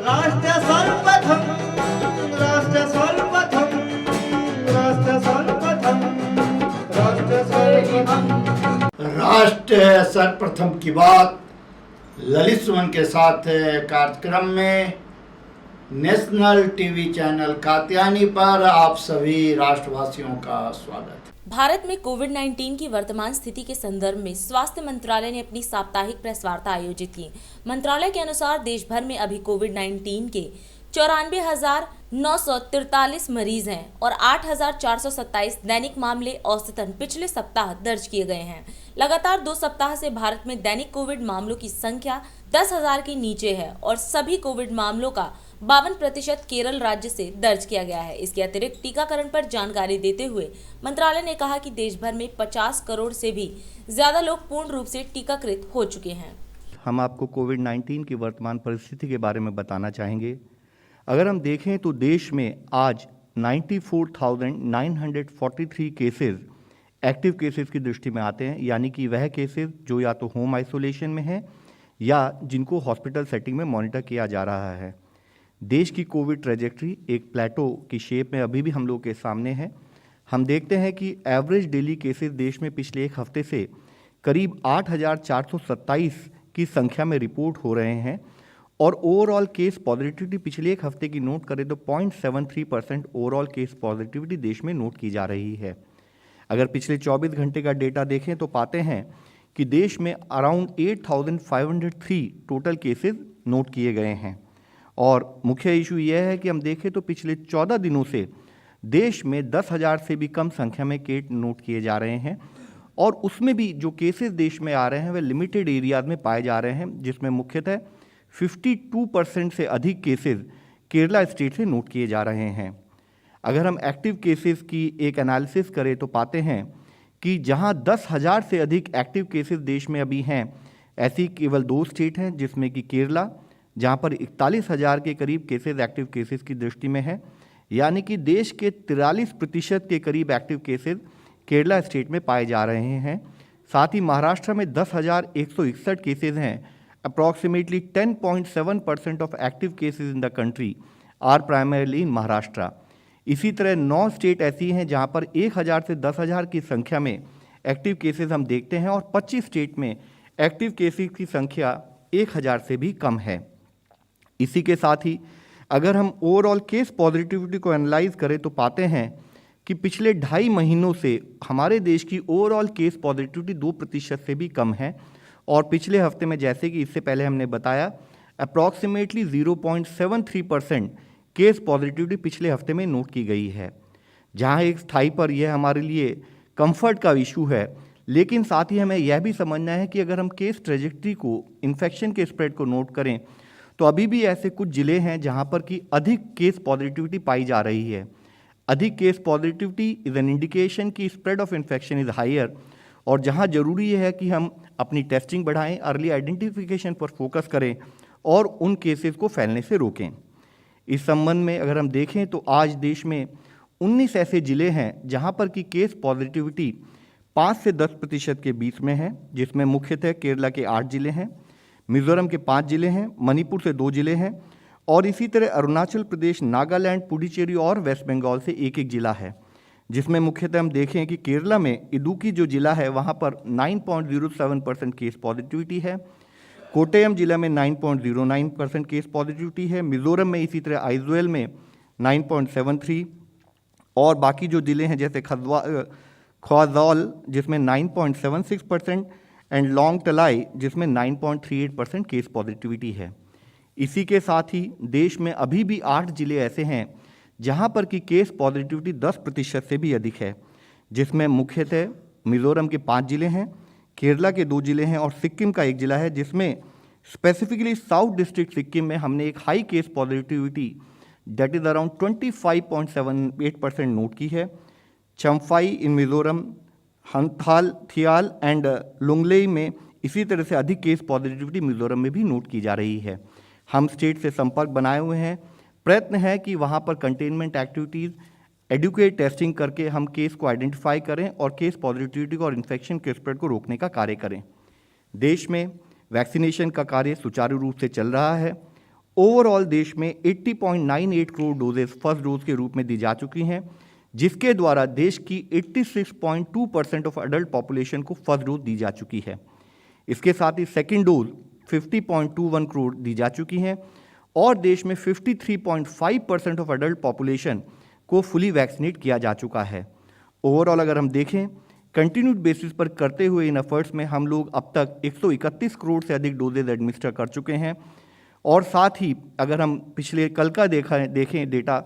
राष्ट्र सर्वप्रथम, राष्ट्र सर्वप्रथम, राष्ट्र सर्वप्रथम, राष्ट्र सर्वप्रथम। राष्ट्र सर्वप्रथम की बात ललित सुमन के साथ कार्यक्रम में नेशनल टीवी चैनल कात्यायनी पर आप सभी राष्ट्रवासियों का स्वागत। भारत में कोविड-19 की वर्तमान स्थिति के संदर्भ में स्वास्थ्य मंत्रालय ने अपनी साप्ताहिक प्रेस वार्ता आयोजित की। मंत्रालय के अनुसार देश भर में अभी कोविड-19 के 94,943 मरीज हैं और 8,427 दैनिक मामले औसतन पिछले सप्ताह दर्ज किए गए हैं। लगातार 2 सप्ताह से भारत में दैनिक कोविड मामलों की संख्या 10,000 के नीचे है और सभी कोविड मामलों का 52% केरल राज्य से दर्ज किया गया है। इसके अतिरिक्त टीकाकरण पर जानकारी देते हुए मंत्रालय ने कहा कि देश भर में 50 करोड़ से भी ज्यादा लोग पूर्ण रूप से टीकाकृत हो चुके हैं। हम आपको कोविड-19 की वर्तमान परिस्थिति के बारे में बताना चाहेंगे। अगर हम देखें तो देश में आज 94,943 केसेस एक्टिव केसेस की दृष्टि में आते हैं, यानी कि वह केसेस जो या तो होम आइसोलेशन में हैं या जिनको हॉस्पिटल सेटिंग में मॉनिटर किया जा रहा है। देश की कोविड ट्रेजेक्ट्री एक प्लेटो की शेप में अभी भी हम लोग के सामने है। हम देखते हैं कि एवरेज डेली केसेस देश में पिछले एक हफ्ते से करीब 8,427 की संख्या में रिपोर्ट हो रहे हैं और ओवरऑल केस पॉजिटिविटी पिछले एक हफ्ते की नोट करें तो 0.73% ओवरऑल केस पॉजिटिविटी देश में नोट की जा रही है। अगर पिछले 24 घंटे का डेटा देखें तो पाते हैं कि देश में अराउंड 8,503 टोटल केसेस नोट किए गए हैं। और मुख्य इशू यह है कि हम देखें तो पिछले 14 दिनों से देश में 10,000 से भी कम संख्या में केस नोट किए जा रहे हैं और उसमें भी जो केसेस देश में आ रहे हैं वे लिमिटेड एरियाज में पाए जा रहे हैं, जिसमें मुख्यतः 52% से अधिक केसेस केरला स्टेट से नोट किए जा रहे हैं। अगर हम एक्टिव केसेस की एक एनालिसिस करें तो पाते हैं कि जहां 10,000 से अधिक एक्टिव केसेस देश में अभी हैं, ऐसी केवल 2 स्टेट हैं, जिसमें कि केरला जहां पर 41,000 के करीब केसेस एक्टिव केसेस की दृष्टि में है, यानी कि देश के 43% के करीब एक्टिव केसेस केरला स्टेट में पाए जा रहे हैं। साथ ही महाराष्ट्र में 10,161 केसेस हैं। Approximately 10.7% of active cases in the country are primarily in Maharashtra. इसी तरह 9 स्टेट ऐसी हैं जहां पर 1,000 से 10,000 की संख्या में एक्टिव केसेस हम देखते हैं और 25 स्टेट में एक्टिव केसेस की संख्या 1,000 से भी कम है। इसी के साथ ही अगर हम ओवरऑल केस पॉजिटिविटी को एनालाइज करें तो पाते हैं कि पिछले 2.5 महीनों से हमारे देश की ओवरऑल केस पॉजिटिविटी 2% से भी कम है और पिछले हफ्ते में, जैसे कि इससे पहले हमने बताया, अप्रॉक्सीमेटली 0.73% केस पॉजिटिविटी पिछले हफ्ते में नोट की गई है। जहां एक स्थाई पर यह हमारे लिए कंफर्ट का इशू है, लेकिन साथ ही हमें यह भी समझना है कि अगर हम केस ट्रेजेक्ट्री को, इन्फेक्शन के स्प्रेड को नोट करें तो अभी भी ऐसे कुछ जिले हैं जहां पर कि अधिक केस पॉजिटिविटी पाई जा रही है। अधिक case positivity is an indication कि spread of infection is higher और जहां जरूरी है कि हम अपनी टेस्टिंग बढ़ाएं, अर्ली आइडेंटिफिकेशन पर फोकस करें और उन केसेस को फैलने से रोकें। इस संबंध में अगर हम देखें तो आज देश में 19 ऐसे जिले हैं जहां पर कि केस पॉजिटिविटी 5 से 10% के बीच में है, जिसमें मुख्यतः केरला के 8 जिले हैं, मिजोरम के 5 जिले हैं, मणिपुर से 2 जिले हैं और इसी तरह अरुणाचल प्रदेश, नागालैंड, पुडुचेरी और वेस्ट बंगाल से एक जिला है, जिसमें मुख्यतः हम देखें कि केरला में इडुक्की जो जिला है वहाँ पर 9.07% केस पॉजिटिविटी है, कोट्टयम जिला में 9.09% केस पॉजिटिविटी है, मिजोरम में इसी तरह आइजोल में 9.73 और बाकी जो जिले हैं जैसे ख्वाजॉल जिसमें 9.76% एंड लॉन्ग तलाई जिसमें 9.38% केस पॉजिटिविटी है। इसी के साथ ही देश में अभी भी 8 जिले ऐसे हैं जहां पर कि केस पॉजिटिविटी 10% से भी अधिक है, जिसमें मुख्यतः मिजोरम के 5 जिले हैं, केरला के 2 जिले हैं और सिक्किम का 1 जिला है, जिसमें स्पेसिफिकली साउथ डिस्ट्रिक्ट सिक्किम में हमने एक high case positivity that is around 25.78% note की है। चम्फाई इन मिजोरम, हंथाल, थियाल एंड लुंगलेई में इसी तरह से अधिक केस पॉजिटिविटी मिजोरम में भी नोट की जा रही है। हम स्टेट से संपर्क बनाए हुए हैं, प्रयत्न है कि वहाँ पर कंटेनमेंट एक्टिविटीज़, एडुकेट टेस्टिंग करके हम केस को आइडेंटिफाई करें और केस पॉजिटिविटी को और इन्फेक्शन के स्प्रेड को रोकने का कार्य करें। देश में वैक्सीनेशन का कार्य सुचारू रूप से चल रहा है ओवरऑल देश में 80.98 करोड़ डोजेस फर्स्ट डोज के रूप में दी जा चुकी हैं, जिसके द्वारा देश की 86.2% ऑफ अडल्ट पॉपुलेशन को फर्स्ट डोज दी जा चुकी है। इसके साथ ही सेकेंड डोज 50.21 करोड़ दी जा चुकी हैं और देश में 53.5% ऑफ अडल्ट पॉपुलेशन को फुली वैक्सीनेट किया जा चुका है। ओवरऑल अगर हम देखें कंटिन्यूड बेसिस पर करते हुए इन एफर्ट्स में हम लोग अब तक 131 करोड़ से अधिक डोजेज एडमिनिस्टर कर चुके हैं और साथ ही अगर हम पिछले कल का देखें डेटा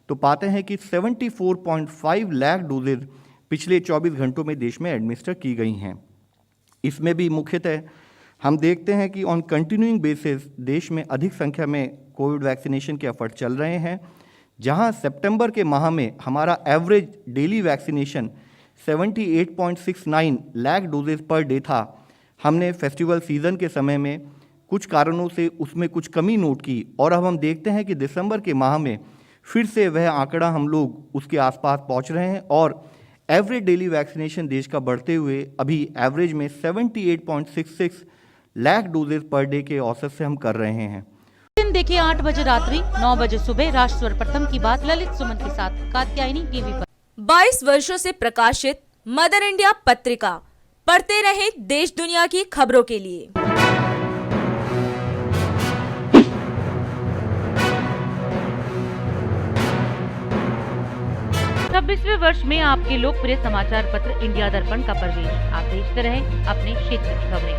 तो पाते हैं कि 74.5 लाख डोजेज पिछले 24 घंटों में देश में एडमिनिस्टर की गई हैं। इसमें भी मुख्यतः हम देखते हैं कि ऑन कंटिन्यूइंग बेसिस देश में अधिक संख्या में कोविड वैक्सीनेशन के एफर्ट चल रहे हैं, जहां सितंबर के माह में हमारा average daily vaccination 78.69 lakh doses per day था। हमने फेस्टिवल सीज़न के समय में कुछ कारणों से उसमें कुछ कमी नोट की और अब हम देखते हैं कि दिसंबर के माह में फिर से वह आंकड़ा हम लोग उसके आसपास पहुंच रहे हैं और एवरेज डेली वैक्सीनेशन देश का बढ़ते हुए अभी एवरेज में 78.66 लाख डोजेज पर डे के औसत से हम कर रहे हैं। दिन देखिए 8 बजे रात्रि 9 बजे सुबह राष्ट्र सर्वप्रथम की बात ललित सुमन के साथ कात्यायनी टीवी पर। 22 वर्षों से प्रकाशित मदर इंडिया पत्रिका, पढ़ते रहे देश दुनिया की खबरों के लिए। 26वें वर्ष में आपके लोकप्रिय समाचार पत्र इंडिया दर्पण का प्रवेश। आप देखते रहे अपने क्षेत्र की खबरें।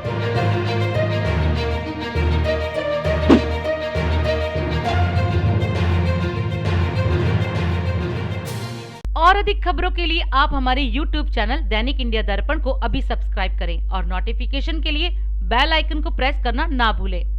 और अधिक खबरों के लिए आप हमारे YouTube चैनल दैनिक इंडिया दर्पण को अभी सब्सक्राइब करें और नोटिफिकेशन के लिए बेल आइकन को प्रेस करना ना भूलें।